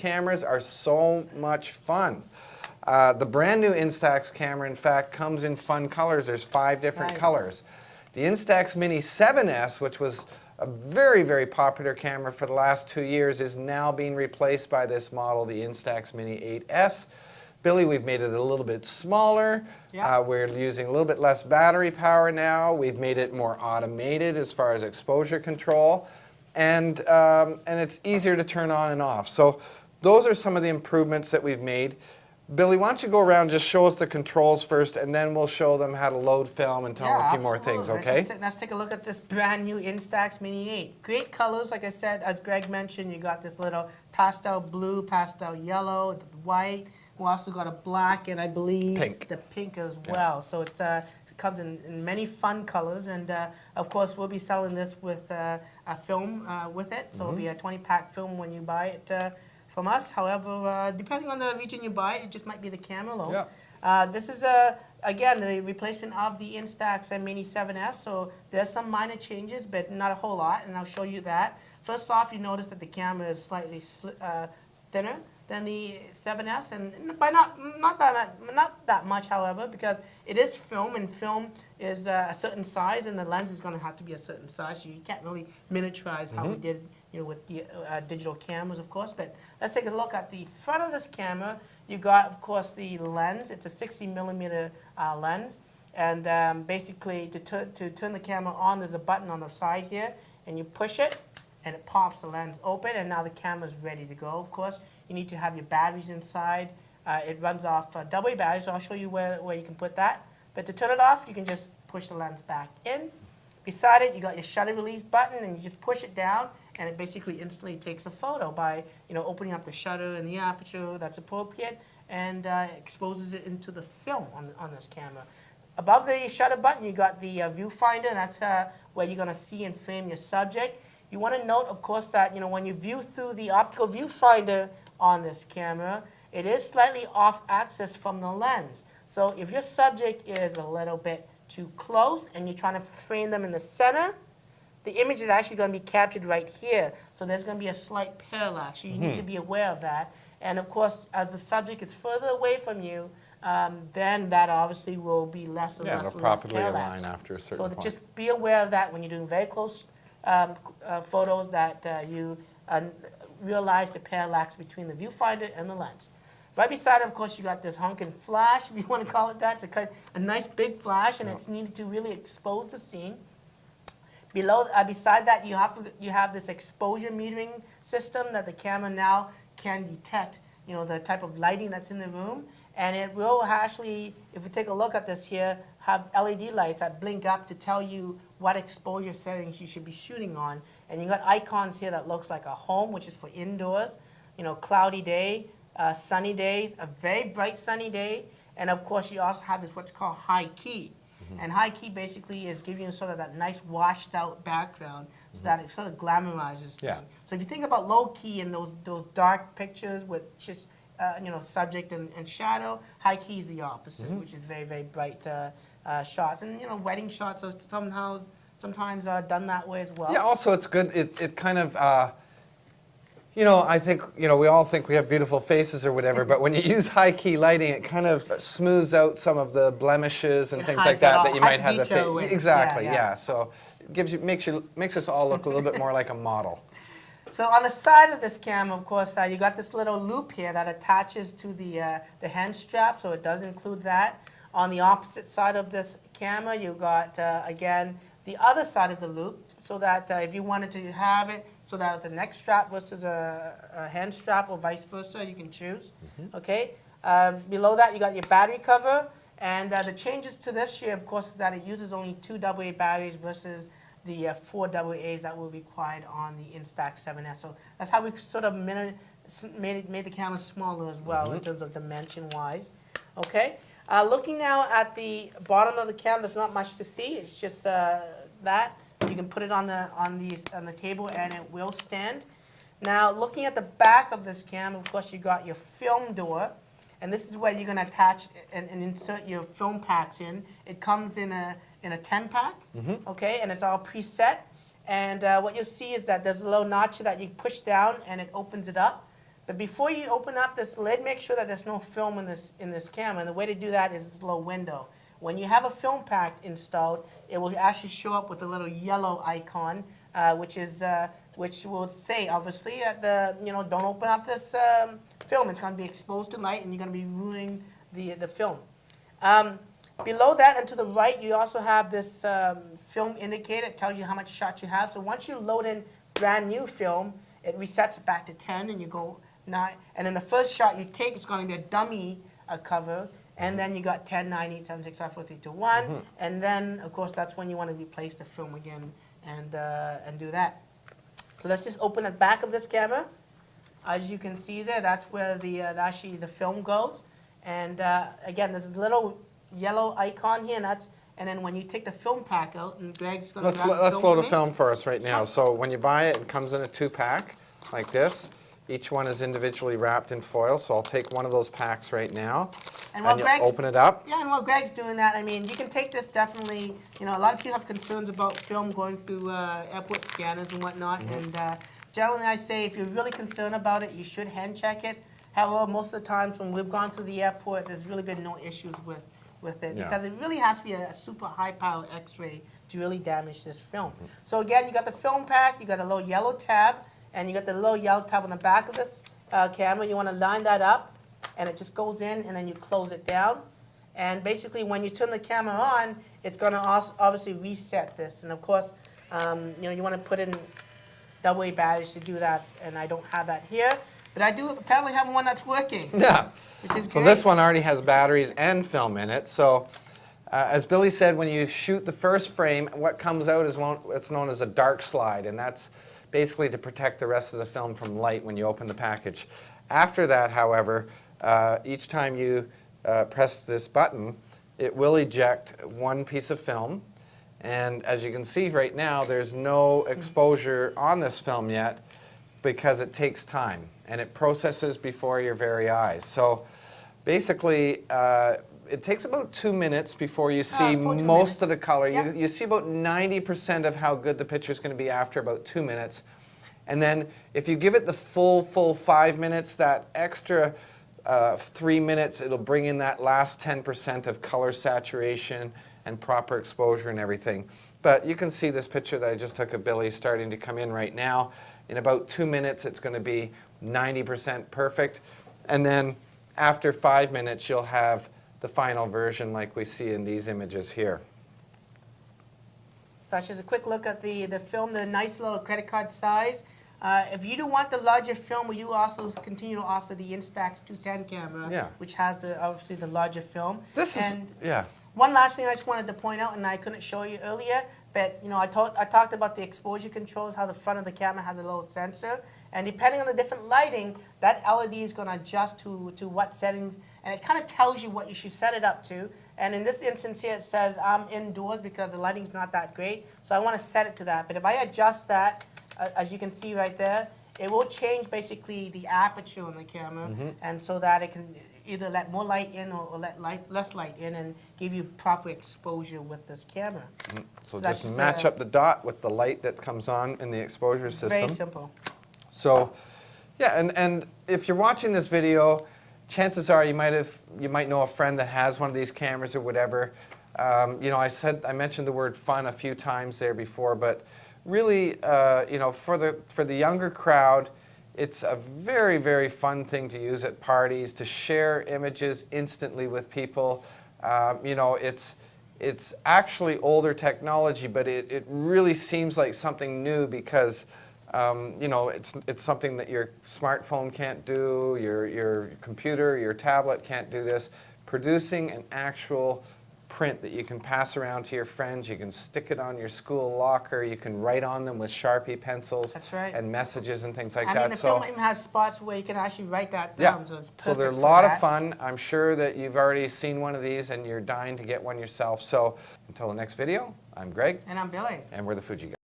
cameras are so much fun. The brand new Instax camera, in fact, comes in fun colors. There's 5 different colors. The Instax Mini 7S, which was a very, very popular camera for the last 2 years, is now being replaced by this model, the Instax Mini 8S. Billy, we've made it a little bit smaller. We're using a little bit less battery power now. We've made it more automated as far as exposure control. And it's easier to turn on and off. So those are some of the improvements that we've made. Billy, why don't you go around and just show us the controls first, and then we'll show them how to load film and tell them a few more things, okay? Let's take a look at this brand new Instax Mini 8. Great colors, like I said, as Greg mentioned, you got this little pastel blue, pastel yellow, white. We also got a black and I believe the pink as well. So it's it comes in many fun colors, and of course we'll be selling this with a film with it. So it'll be a 20-pack film when you buy it from us. However, depending on the region you buy it, just might be the camera alone. This is again the replacement of the Instax Mini 7S. So there's some minor changes, but not a whole lot, and I'll show you that. First off, you notice that the camera is slightly thinner than the 7S, and by not that much, however, because it is film, and film is a certain size, and the lens is going to have to be a certain size, so you can't really miniaturize how we did, with the digital cameras, of course. But let's take a look at the front of this camera. You got, of course, the lens. It's a 60mm lens, and basically to turn the camera on, there's a button on the side here, and you push it, and it pops the lens open, and now the camera's ready to go. Of course, you need to have your batteries inside. It runs off AA batteries, so I'll show you where you can put that. But to turn it off, you can just push the lens back in. Beside it, you got your shutter release button, and you just push it down, and it basically instantly takes a photo by opening up the shutter and the aperture that's appropriate, and exposes it into the film on this camera. Above the shutter button, you got the viewfinder, and that's where you're going to see and frame your subject. You want to note, of course, that when you view through the optical viewfinder on this camera, it is slightly off axis from the lens. So if your subject is a little bit too close and you're trying to frame them in the center, the image is actually going to be captured right here. So there's going to be a slight parallax. So you need to be aware of that. And of course, as the subject is further away from you, then that obviously will be less and less parallax. Properly align after a certain point. So just be aware of that when you're doing very close photos, that you realize the parallax between the viewfinder and the lens. Right beside it, of course, you got this honking flash, if you want to call it that. It's a nice big flash, and it's needed to really expose the scene. Below, beside that, you have this exposure metering system that the camera now can detect, the type of lighting that's in the room. And it will actually, if we take a look at this here, have LED lights that blink up to tell you what exposure settings you should be shooting on. And you got icons here that looks like a home, which is for indoors, cloudy day, sunny days, a very bright sunny day. And of course, you also have this what's called high key. And high key basically is giving you sort of that nice washed out background so that it sort of glamorizes things. So if you think about low key and those dark pictures with just subject and shadow, high key is the opposite, which is very, very bright shots. And wedding shots are sometimes done that way as well. Yeah, also it's good, it kind of, I think, we all think we have beautiful faces or whatever, but when you use high-key lighting, it kind of smooths out some of the blemishes and things like that you might have the face. Exactly, yeah. So it makes us all look a little bit more like a model. So on the side of this camera, of course, you got this little loop here that attaches to the hand strap, so it does include that. On the opposite side of this camera, you got, again, the other side of the loop, so that if you wanted to have it so that it's a neck strap versus a hand strap or vice versa, you can choose. Okay. Below that, you got your battery cover, and the changes to this here, of course, is that it uses only 2 AA batteries versus the 4 AA's that were required on the Instax 7S. So that's how we sort of made the camera smaller as well in terms of dimension-wise. Okay. Looking now at the bottom of the camera, there's not much to see. It's just that. You can put it on the table and it will stand. Now, looking at the back of this camera, of course, you got your film door, and this is where you're going to attach and insert your film packs in. It comes in a 10-pack, okay, and it's all preset. And what you'll see is that there's a little notch that you push down and it opens it up. But before you open up this lid, make sure that there's no film in this camera. And the way to do that is this little window. When you have a film pack installed, it will actually show up with a little yellow icon, which will say, obviously, that don't open up this film. It's going to be exposed to light, and you're going to be ruining the film. Below that and to the right, you also have this film indicator. It tells you how much shots you have. So once you load in brand new film, it resets back to 10, and you go 9. And then the first shot you take is going to be a dummy cover. And then you got 10, 9, 8, 7, 6, 5, 4, 3, 2, 1. And then, of course, that's when you want to replace the film again and do that. So let's just open the back of this camera. As you can see there, that's where actually the film goes. And again, there's a little yellow icon here, and then when you take the film pack out, and Greg's going to let's load a film for us right now. So when you buy it, it comes in a 2-pack like this. Each one is individually wrapped in foil. So I'll take one of those packs right now, and you'll open it up. Yeah, and while Greg's doing that, I mean, you can take this definitely. A lot of people have concerns about film going through airport scanners and whatnot, and generally I say if you're really concerned about it, you should hand check it. However, most of the times when we've gone through the airport, there's really been no issues with it, because it really has to be a super high-power X-ray to really damage this film. So again, you got the film pack, you got a little yellow tab, and you got the little yellow tab on the back of this camera. You want to line that up, and it just goes in, and then you close it down. And basically, when you turn the camera on, it's going to obviously reset this. And of course, you want to put in AA batteries to do that, and I don't have that here. But I do apparently have one that's working. Yeah. Which is great. So this one already has batteries and film in it. So as Billy said, when you shoot the first frame, what comes out is it's known as a dark slide, and that's basically to protect the rest of the film from light when you open the package. After that, however, each time you press this button, it will eject one piece of film. And as you can see right now, there's no exposure on this film yet because it takes time, and it processes before your very eyes. So basically, it takes about 2 minutes before you see most of the color. Yep. You see about 90% of how good the picture is going to be after about 2 minutes. And then if you give it the full 5 minutes, that extra 3 minutes, it'll bring in that last 10% of color saturation and proper exposure and everything. But you can see this picture that I just took of Billy starting to come in right now. In about 2 minutes, it's going to be 90% perfect. And then after 5 minutes, you'll have the final version like we see in these images here. So that's just a quick look at the film, the nice little credit card size. If you do want the larger film, we do also continue to offer the Instax 210 camera, which has obviously the larger film. One last thing I just wanted to point out, and I couldn't show you earlier, but I talked about the exposure controls, how the front of the camera has a little sensor, and depending on the different lighting, that LED is going to adjust to what settings, and it kind of tells you what you should set it up to. And in this instance here, it says I'm indoors because the lighting's not that great, so I want to set it to that. But if I adjust that, as you can see right there, it will change basically the aperture on the camera, and so that it can either let more light in or let less light in and give you proper exposure with this camera. So just match up the dot with the light that comes on in the exposure system. Very simple. So, yeah, and if you're watching this video, chances are you might know a friend that has one of these cameras or whatever. I mentioned the word fun a few times there before, but really, for the younger crowd, it's a very, very fun thing to use at parties, to share images instantly with people. It's actually older technology, but it really seems like something new because it's something that your smartphone can't do, your computer, your tablet can't do this. Producing an actual print that you can pass around to your friends, you can stick it on your school locker, you can write on them with Sharpie pencils and messages and things like that. I mean, the film even has spots where you can actually write that down, so it's perfect. So they're a lot of fun. I'm sure that you've already seen one of these and you're dying to get one yourself. So until the next video, I'm Greg. And I'm Billy. And we're the Fuji Guys.